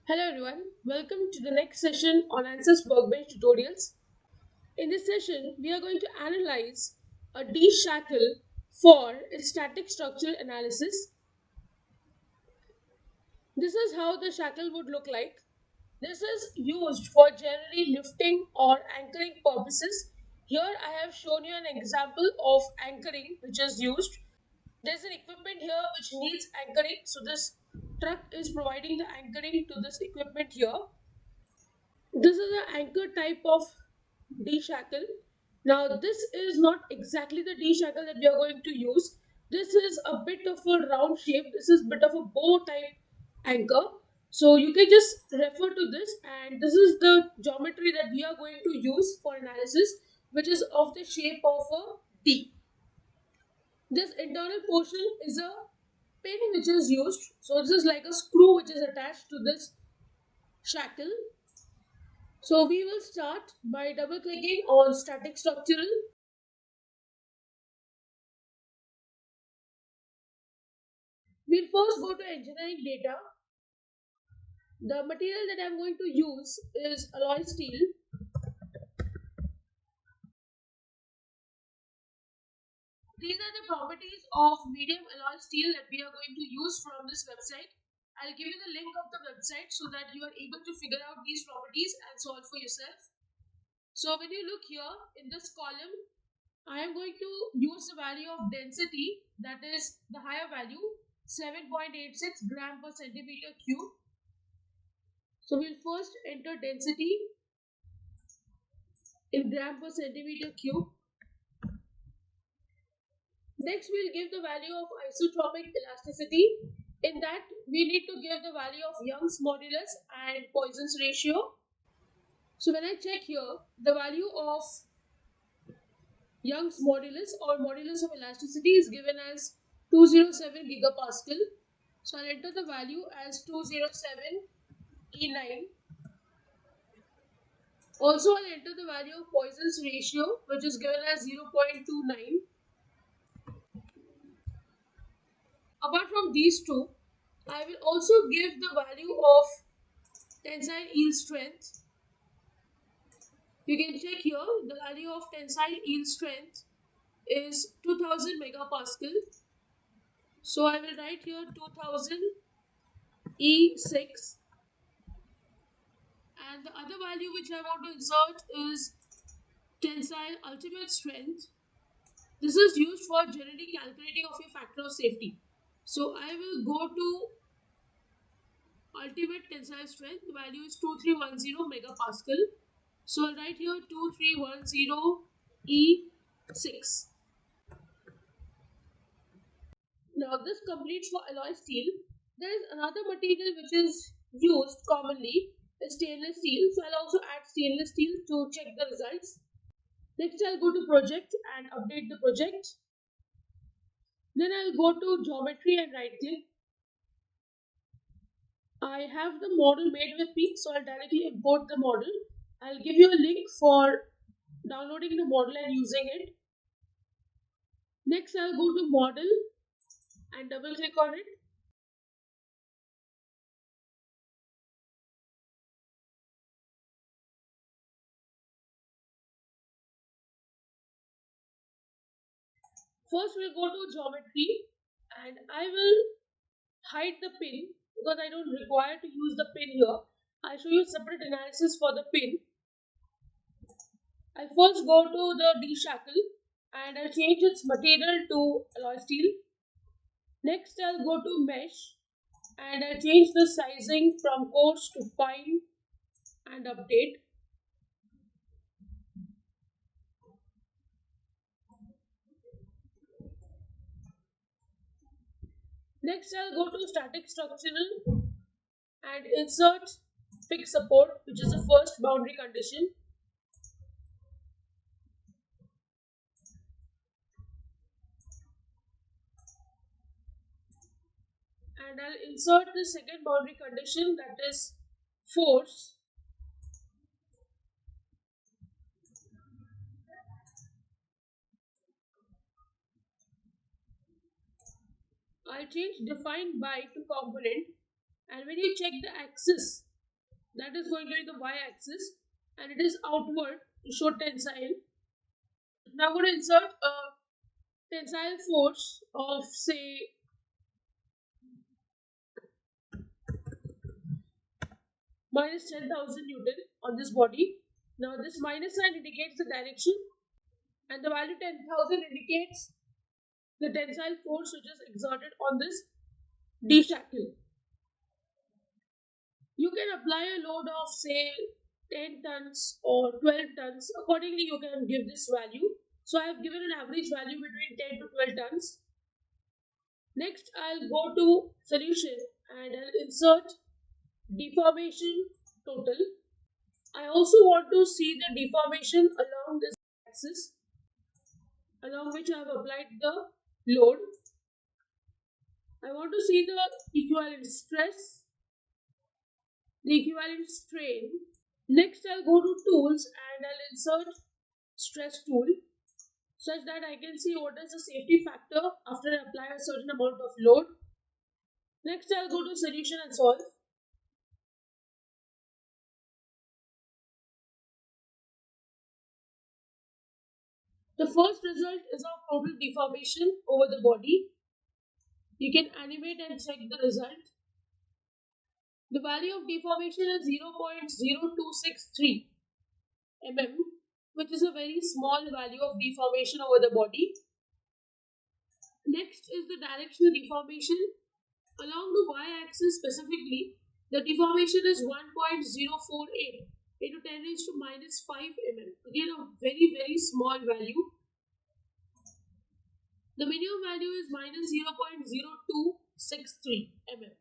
Hello everyone, welcome to the next session on ANSYS Workbench tutorials. In this session, we are going to analyze a D shackle for its static structure analysis. This is how the shackle would look like. This is used for generally lifting or anchoring purposes. Here I have shown you an example of anchoring which is used. There's an equipment here which needs anchoring, so this truck is providing the anchoring to this equipment here. This is an anchor type of D shackle. Now, this is not exactly the D shackle that we are going to use. This is a bit of a round shape. This is a bit of a bow type anchor. So you can just refer to this, and this is the geometry that we are going to use for analysis, which is of the shape of a D. This internal portion is a pin which is used. So this is like a screw which is attached to this shackle. So we will start by double clicking on static structural. We'll first go to engineering data. The material that I'm going to use is alloy steel. These are the properties of medium alloy steel that we are going to use from this website. I'll give you the link of the website so that you are able to figure out these properties and solve for yourself. So when you look here in this column, I am going to use the value of density, that is the higher value, 7.86 gram per centimeter cube. So we'll first enter density in gram per centimeter cube. Next, we'll give the value of isotropic elasticity. In that, we need to give the value of Young's modulus and Poisson's ratio. So when I check here, the value of Young's modulus or modulus of elasticity is given as 207 gigapascal. So I'll enter the value as 207 E9. Also, I'll enter the value of Poisson's ratio, which is given as 0.29. Apart from these two, I will also give the value of tensile yield strength. You can check here, the value of tensile yield strength is 2000 megapascal. So I will write here 2000 E6. And the other value which I want to insert is tensile ultimate strength. This is used for generally calculating of your factor of safety. So I will go to ultimate tensile strength. The value is 2310 megapascal. So I'll write here 2310 E6. Now this completes for alloy steel. There is another material which is used commonly, is stainless steel. So I'll also add stainless steel to check the results. Next I'll go to project and update the project. Then I'll go to geometry and right click. I have the model made with me, so I'll directly import the model. I'll give you a link for downloading the model and using it. Next I'll go to model and double click on it. First we'll go to geometry and I will hide the pin because I don't require to use the pin here. I'll show you separate analysis for the pin. I'll first go to the D shackle and I'll change its material to alloy steel. Next I'll go to mesh and I'll change the sizing from coarse to fine and update. Next I'll go to static structural and insert fixed support, which is the first boundary condition. And I'll insert the second boundary condition, that is force. I'll change define by to component, and when you check the axis that is going to be the y-axis, and it is outward to show tensile. Now I'm going to insert a tensile force of say minus 10,000 Newton on this body. Now this minus sign indicates the direction, and the value 10,000 indicates the tensile force which is exerted on this D shackle. You can apply a load of say 10 tons or 12 tons. Accordingly, you can give this value. So I have given an average value between 10 to 12 tons. Next, I'll go to solution and I'll insert deformation total. I also want to see the deformation along this axis along which I have applied the load. I want to see the equivalent stress, the equivalent strain. Next, I'll go to tools and I'll insert stress tool such that I can see what is the safety factor after I apply a certain amount of load. Next, I'll go to solution and solve. The first result is of total deformation over the body. You can animate and check the result. The value of deformation is 0.0263 mm, which is a very small value of deformation over the body. Next is the directional deformation. Along the y-axis specifically, the deformation is 1.048 into 10 raised to minus 5 mm. Again, a very small value. The minimum value is minus 0.0263 mm.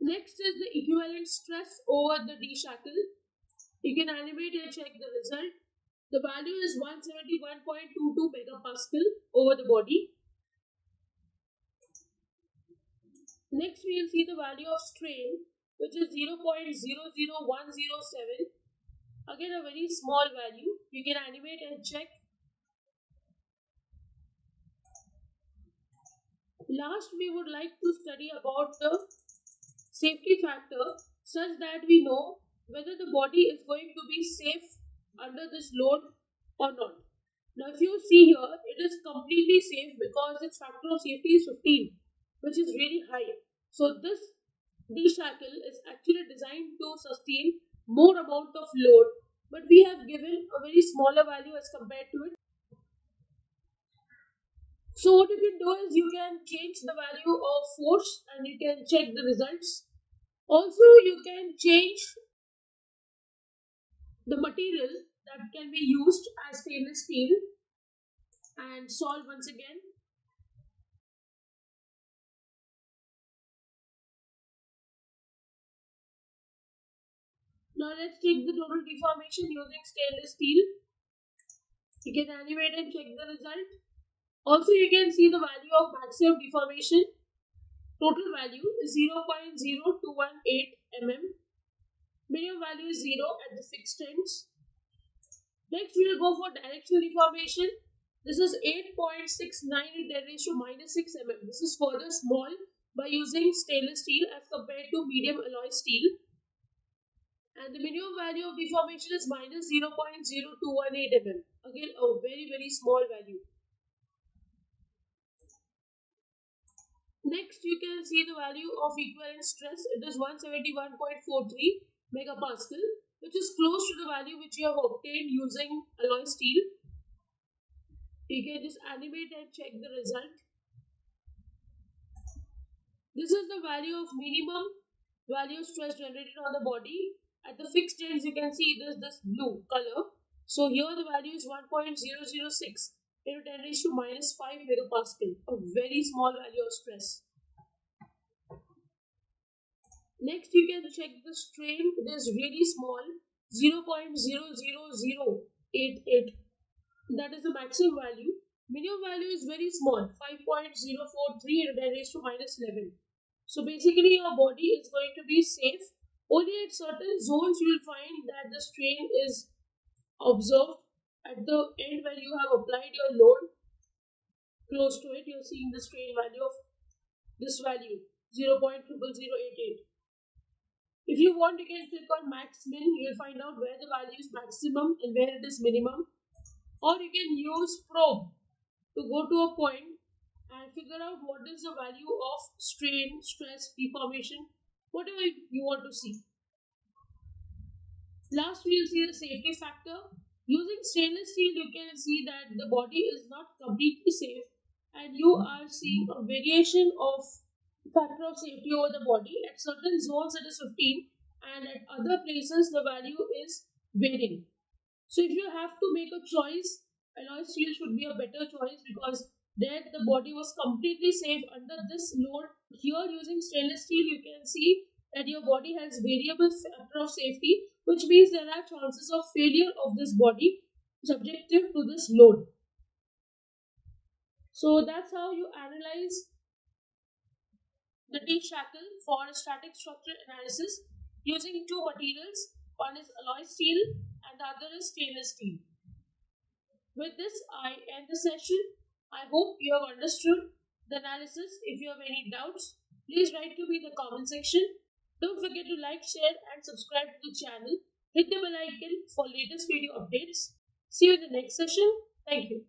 Next is the equivalent stress over the D shackle. You can animate and check the result. The value is 171.22 megapascal over the body. Next, we will see the value of strain, which is 0.00107. Again, a very small value. You can animate and check. Last, we would like to study about the safety factor such that we know whether the body is going to be safe under this load or not. Now, if you see here, it is completely safe because its factor of safety is 15, which is really high. So this D shackle is actually designed to sustain more amount of load, but we have given a very smaller value as compared to it. So what you can do is you can change the value of force and you can check the results. Also, you can change the material that can be used as stainless steel and solve once again. Now let's check the total deformation using stainless steel. You can animate and check the result. Also, you can see the value of maximum deformation. Total value is 0.0218 mm. Minimum value is 0 at the fixed ends. Next, we will go for directional deformation. This is 8.69 10 raised to minus 6 mm. This is further small by using stainless steel as compared to medium alloy steel. And the minimum value of deformation is minus 0.0218 mm. Again, a very small value. Next, you can see the value of equivalent stress. It is 171.43 megapascal, which is close to the value which you have obtained using alloy steel. You can just animate and check the result. This is the value of minimum value of stress generated on the body. At the fixed ends, you can see this blue color. So here the value is 1.006 into 10 raised to minus 5 megapascal, a very small value of stress. Next, you can check the strain. It is really small, 0.00088. That is the maximum value. Minimum value is very small, 5.043 into 10 raised to minus 11. So basically, your body is going to be safe. Only at certain zones you will find that the strain is observed. At the end where you have applied your load, close to it, you're seeing the strain value of this value, 0.00088. If you want, you can click on max min. You'll find out where the value is maximum and where it is minimum. Or you can use probe to go to a point and figure out what is the value of strain, stress, deformation, whatever you want to see. Last, we'll see the safety factor. Using stainless steel, you can see that the body is not completely safe, and you are seeing a variation of factor of safety over the body. At certain zones, it is 15, and at other places, the value is varying. So, if you have to make a choice, alloy steel should be a better choice because there the body was completely safe under this load. Here, using stainless steel, you can see that your body has variable factor of safety, which means there are chances of failure of this body subjective to this load. So that's how you analyze the D shackle for static structure analysis using two materials. One is alloy steel and the other is stainless steel. With this, I end the session. I hope you have understood the analysis. If you have any doubts, please write to me in the comment section. Don't forget to like, share, and subscribe to the channel. Hit the bell icon for latest video updates. See you in the next session. Thank you.